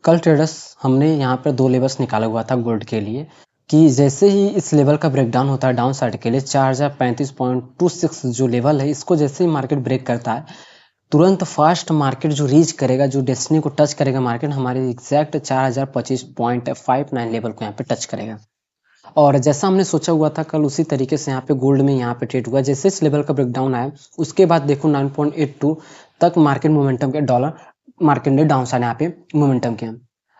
कल ट्रेडर्स हमने यहाँ पर 2 लेवल्स निकाला हुआ था गोल्ड के लिए कि जैसे ही इस लेवल का ब्रेकडाउन होता है डाउन साइड के लिए 4035.26 जो लेवल है, इसको जैसे ही मार्केट ब्रेक करता है तुरंत फास्ट मार्केट जो रीच करेगा, जो डेस्टिनी को टच करेगा मार्केट, हमारे एग्जैक्ट 4025.59 लेवल को यहाँ पे टच करेगा। और जैसा हमने सोचा हुआ था कल उसी तरीके से यहाँ पे गोल्ड में यहाँ पे ट्रेड हुआ। जैसे इस लेवल का ब्रेकडाउन आया उसके बाद देखो 9.82 तक मार्केट मोमेंटम के डॉलर मार्केट ने डाउन साइड यहाँ पे मोमेंटम किया।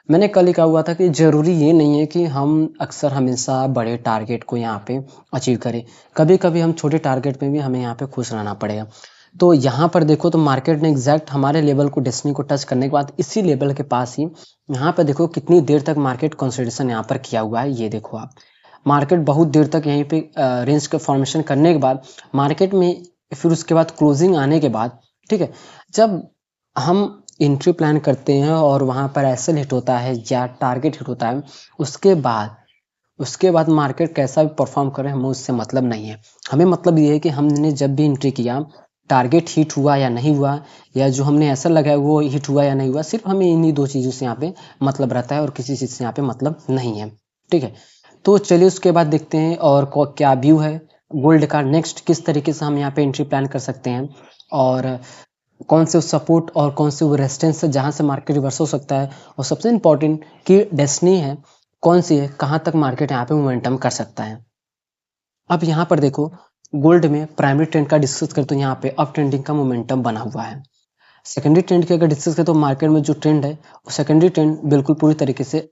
मैंने कल ही कहा हुआ था कि ज़रूरी ये नहीं है कि हम अक्सर हमेशा बड़े टारगेट को यहाँ पे अचीव करें, कभी कभी हम छोटे टारगेट में भी हमें यहाँ पे खुश रहना पड़ेगा। तो यहाँ पर देखो तो मार्केट ने एग्जैक्ट हमारे लेवल को डेस्टिनी को टच करने के बाद इसी लेवल के पास ही यहाँ पर देखो कितनी देर तक मार्केट कंसोलिडेशन यहाँ पर किया हुआ है। ये देखो आप, मार्केट बहुत देर तक यहीं पे रेंज का फॉर्मेशन करने के बाद मार्केट में फिर उसके बाद क्लोजिंग आने के बाद, ठीक है, जब हम एंट्री प्लान करते हैं और वहाँ पर एसएल हिट होता है या टारगेट हिट होता है, उसके बाद मार्केट कैसा भी परफॉर्म करे हमें उससे मतलब नहीं है। हमें मतलब ये है कि हमने जब भी एंट्री किया टारगेट हिट हुआ या नहीं हुआ, या जो हमने ऐसा लगाया वो हिट हुआ या नहीं हुआ, सिर्फ हमें इन्हीं 2 चीज़ों से यहाँ पे मतलब रहता है और किसी चीज़ से यहाँ पे मतलब नहीं है। ठीक है, तो चलिए उसके बाद देखते हैं और क्या व्यू है गोल्ड का, नेक्स्ट किस तरीके से हम यहाँ पे एंट्री प्लान कर सकते हैं और कौन से सपोर्ट और कौन से वो रेजिस्टेंस है जहाँ से मार्केट रिवर्स हो सकता है, और सबसे इम्पोर्टेंट कि डेस्टिनी है कौन सी है, कहाँ तक मार्केट यहाँ पे मोमेंटम कर सकता है। अब यहाँ पर देखो गोल्ड में प्राइमरी ट्रेंड का डिस्कस करते तो यहाँ पे अप ट्रेंडिंग का मोमेंटम बना हुआ है। सेकेंडरी ट्रेंड की अगर डिस्कस करें तो मार्केट में जो ट्रेंड है वो सेकेंडरी ट्रेंड बिल्कुल पूरी तरीके से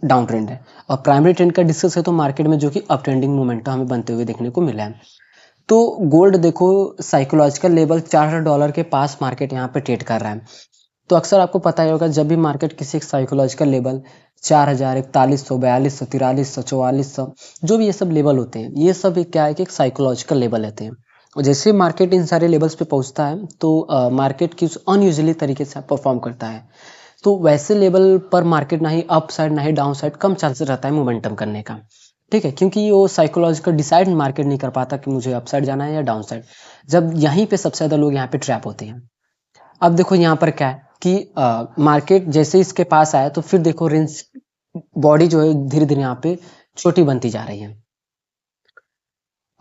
डाउन ट्रेंड है, और प्राइमरी ट्रेंड का डिस्कस है तो मार्केट में जो कि अप ट्रेंडिंग मोमेंटम हमें बनते हुए देखने को मिला है। तो गोल्ड देखो साइकोलॉजिकल लेवल $4000 के पास मार्केट यहाँ पे ट्रेड कर रहा है। तो अक्सर आपको पता ही होगा जब भी मार्केट किसी एक साइकोलॉजिकल लेवल 4000, 4100, 4200, 4300, 4400, जो भी ये सब लेवल होते हैं, ये सब एक क्या है कि एक साइकोलॉजिकल लेवल रहते हैं। और जैसे मार्केट इन सारे लेवल्स पे पहुंचता है तो मार्केट की अनयूजुअली तरीके से परफॉर्म करता है। तो वैसे लेवल पर मार्केट ना ही अप साइड ना ही डाउन साइड कम चांसेस रहता है मोमेंटम करने का। ठीक है, क्योंकि वो साइकोलॉजिकल डिसाइड मार्केट नहीं कर पाता कि मुझे अप साइड जाना है या डाउन साइड, जब यहीं पे सबसे ज़्यादा लोग यहाँ पे ट्रैप होते हैं। अब देखो यहाँ पर क्या है कि मार्केट जैसे इसके पास आया तो फिर देखो रेंज बॉडी जो है धीरे धीरे यहाँ पे छोटी बनती जा रही है।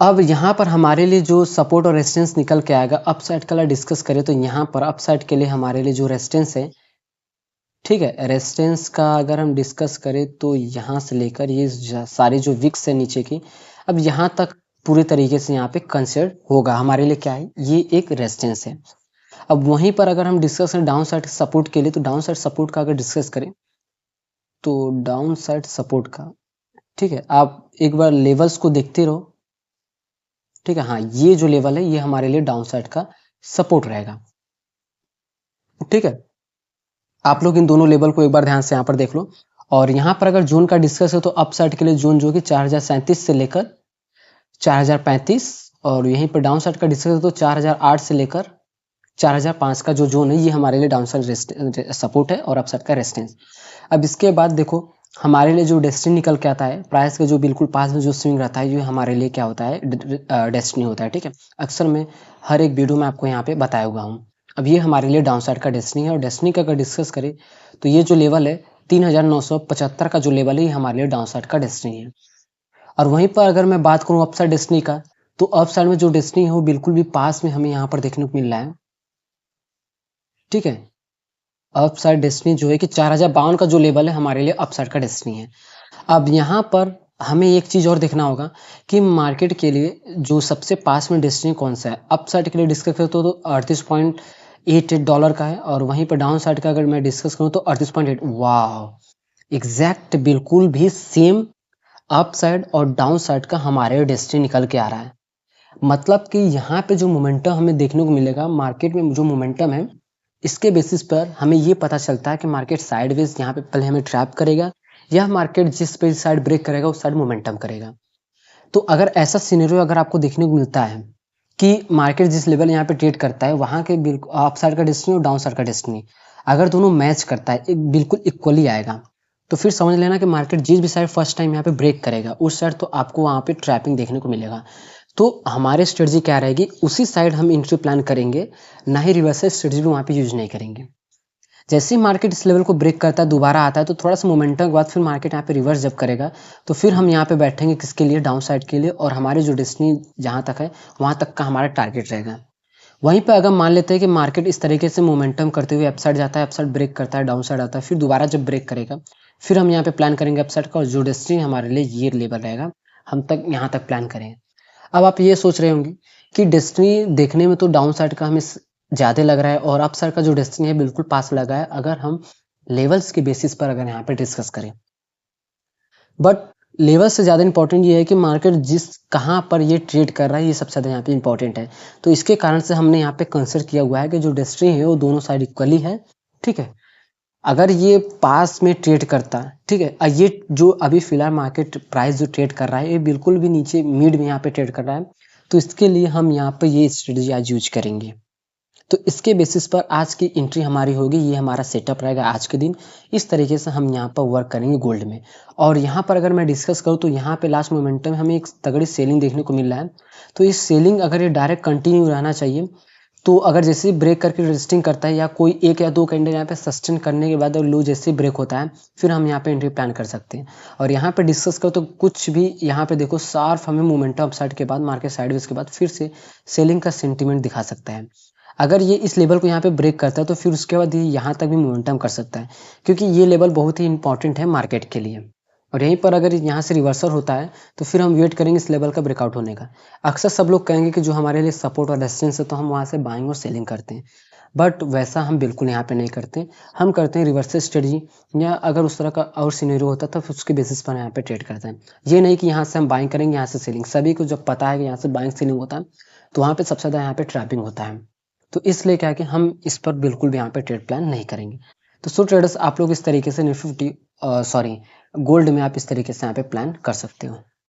अब यहाँ पर हमारे लिए जो सपोर्ट और रेजिस्टेंस निकल के आएगा अप साइड का डिस्कस करें तो यहाँ पर अप साइड के लिए हमारे लिए जो रेजिस्टेंस है, ठीक है, रेजिस्टेंस का अगर हम डिस्कस करें तो यहाँ से लेकर ये सारी जो विक्स है नीचे की, अब यहाँ तक पूरे तरीके से यहाँ पे कंसिडर होगा हमारे लिए क्या है, ये एक रेजिस्टेंस है। अब वहीं पर अगर हम डिस्कस करें डाउन साइड सपोर्ट के लिए तो डाउन साइड सपोर्ट का अगर डिस्कस करें तो डाउन साइड सपोर्ट का, ठीक है, आप एक बार लेवल्स को देखते रहो। ठीक है, हाँ, ये जो लेवल है ये हमारे लिए डाउन साइड का सपोर्ट रहेगा। ठीक है, आप लोग इन दोनों लेवल को एक बार ध्यान से यहाँ पर देख लो। और यहाँ पर अगर जोन का डिस्कस है तो अप साइड के लिए जोन जो कि 4037 से लेकर 4035, और यहीं पर डाउन साइड का डिस्कस है तो 4008 से लेकर 4005 का जो जोन है ये हमारे लिए डाउन साइड सपोर्ट है और अप साइड का रेजिस्टेंस। अब इसके बाद देखो हमारे लिए जो डेस्टिनी निकल के आता है प्राइस के जो बिल्कुल पास में जो स्विंग रहता है ये हमारे लिए क्या होता है, डेस्टिनी होता है। ठीक है, अक्सर मैं हर एक वीडियो में आपको यहाँ पे बताया हुआ हूँ। अब ये हमारे लिए डाउन साइड का डेस्टिनी है, और डेस्टिनी का अगर डिस्कस करें तो ये जो लेवल है 3975 का जो लेवल है ये हमारे लिए डाउन साइड का डेस्टिनी है। और वहीं पर अगर मैं बात करूँ अप साइड डेस्टिनी का तो अप साइड में जो डेस्टिनी है वो बिल्कुल भी पास में हमें यहाँ पर देखने को मिल रहा है। ठीक है, अप साइड डेस्टिनी जो है कि 4052 का जो लेवल है हमारे लिए अप साइड का डेस्टिनी है। अब यहाँ पर हमें एक चीज़ और देखना होगा कि मार्केट के लिए जो सबसे पास में डेस्टिनी कौन सा है। अप साइड के लिए डिस्कस करें तो 38.88 डॉलर का है, और वहीं पर डाउन साइड का अगर मैं डिस्कस करूँ तो 38.8। वाह, एग्जैक्ट बिल्कुल भी सेम अप साइड और डाउन साइड का हमारे डेस्टिनी निकल के आ रहा है। मतलब कि यहाँ पे जो मोमेंटम हमें देखने को मिलेगा मार्केट में, जो मोमेंटम है इसके बेसिस पर हमें ये पता चलता है कि मार्केट साइडवेज यहाँ पे पहले हमें ट्रैप करेगा या मार्केट जिस पे साइड ब्रेक करेगा उस साइड मोमेंटम करेगा। तो अगर ऐसा सिनेरियो अगर आपको देखने को मिलता है कि मार्केट जिस लेवल यहाँ पे ट्रेड करता है वहाँ के बिल्कुल अप साइड का डेस्टिनी और डाउन साइड का डेस्टिनी अगर दोनों मैच करता है एक बिल्कुल इक्वली आएगा, तो फिर समझ लेना कि मार्केट जिस भी साइड फर्स्ट टाइम यहाँ पे ब्रेक करेगा उस साइड तो आपको वहाँ पे ट्रैपिंग देखने को मिलेगा। तो हमारी स्ट्रेटजी क्या रहेगी, उसी साइड हम एंट्री प्लान करेंगे, ना ही रिवर्सल स्ट्रेटजी भी वहाँ पे यूज नहीं करेंगे। जैसे ही मार्केट इस लेवल को ब्रेक करता है, दोबारा आता है, तो थोड़ा सा मोमेंटम के बाद फिर मार्केट यहाँ पे रिवर्स जब करेगा, तो फिर हम यहाँ पे बैठेंगे किसके लिए, डाउन साइड के लिए, और हमारी जो डेस्टिनी जहाँ तक है वहाँ तक का हमारा टारगेट रहेगा। वहीं पे अगर मान लेते हैं कि मार्केट इस तरीके से मोमेंटम करते हुए अपसाइड जाता है, अपसाइड ब्रेक करता है, डाउन साइड आता है, फिर दोबारा जब ब्रेक करेगा, फिर हम यहाँ पे प्लान करेंगे अपसाइड का, और जो डेस्टिनी हमारे लिए ये लेवल रहेगा, हम तक यहाँ तक प्लान करेंगे। अब आप ये सोच रहे होंगे कि डेस्टिनी देखने में तो डाउन साइड का हमें ज़्यादा लग रहा है, और अप साइड का जो डेस्टिनी है बिल्कुल पास लगा है, अगर हम लेवल्स के बेसिस पर अगर यहाँ पे डिस्कस करें। बट लेवल से ज़्यादा इंपॉर्टेंट ये है कि मार्केट जिस कहाँ पर ये ट्रेड कर रहा है, ये सबसे ज़्यादा यहाँ पे इंपॉर्टेंट है। तो इसके कारण से हमने यहाँ पे कंसिडर किया हुआ है कि जो डेस्टिनी है वो दोनों साइड इक्वली है, ठीक है। अगर ये पास में ट्रेड करता है, ठीक है, ये जो अभी फिलहाल मार्केट प्राइस जो ट्रेड कर रहा है, ये बिल्कुल भी नीचे मिड में यहाँ पे ट्रेड कर रहा है, तो इसके लिए हम यहाँ पे ये स्ट्रेटजी आज यूज करेंगे। तो इसके बेसिस पर आज की एंट्री हमारी होगी, ये हमारा सेटअप रहेगा आज के दिन। इस तरीके से हम यहाँ पर वर्क करेंगे गोल्ड में। और यहाँ पर अगर मैं डिस्कस करूँ तो यहाँ पे लास्ट मोमेंटम में हमें एक तगड़ी सेलिंग देखने को मिल रहा है। तो इस सेलिंग अगर ये डायरेक्ट कंटिन्यू रहना चाहिए, तो अगर जैसे ही ब्रेक करके रजिस्टिंग करता है, या कोई एक या दो कैंडल यहाँ पे सस्टेन करने के बाद और लो जैसे ही ब्रेक होता है, फिर हम यहाँ पे एंट्री प्लान कर सकते हैं। और यहाँ पे डिस्कस करो तो कुछ भी यहाँ पे देखो शार्प हमें मोमेंटम अपसाइड के बाद, मार्केट साइडवेज के बाद फिर से सेलिंग का सेंटीमेंट दिखा सकता है। अगर ये इस लेवल को यहाँ पे ब्रेक करता है, तो फिर उसके बाद ये यहाँ तक भी मोमेंटम कर सकता है, क्योंकि ये लेवल बहुत ही इंपॉर्टेंट है मार्केट के लिए। और यहीं पर अगर यहाँ से रिवर्सल होता है, तो फिर हम वेट करेंगे इस लेवल का ब्रेकआउट होने का। अक्सर सब लोग कहेंगे कि जो हमारे लिए सपोर्ट और रेजिस्टेंस है, तो हम वहाँ से बाइंग और सेलिंग करते हैं। बट वैसा हम बिल्कुल यहाँ पे नहीं करते। हम करते हैं रिवर्सल स्ट्रेटजी, या अगर उस तरह का और सिनेरियो होता तो उसके बेसिस पर यहाँ पे ट्रेड करते हैं। ये नहीं कि यहाँ से हम बाइंग करेंगे, यहाँ से सेलिंग। सभी को जब पता है कि यहाँ से बाइंग सेलिंग होता है, तो वहाँ पे सबसे ज़्यादा यहाँ पे ट्रैपिंग होता है। तो इसलिए क्या है कि हम इस पर बिल्कुल भी यहाँ पे ट्रेड प्लान नहीं करेंगे। तो सो ट्रेडर्स, आप लोग इस तरीके से निफ्टी गोल्ड में आप इस तरीके से यहाँ पे प्लान कर सकते हो।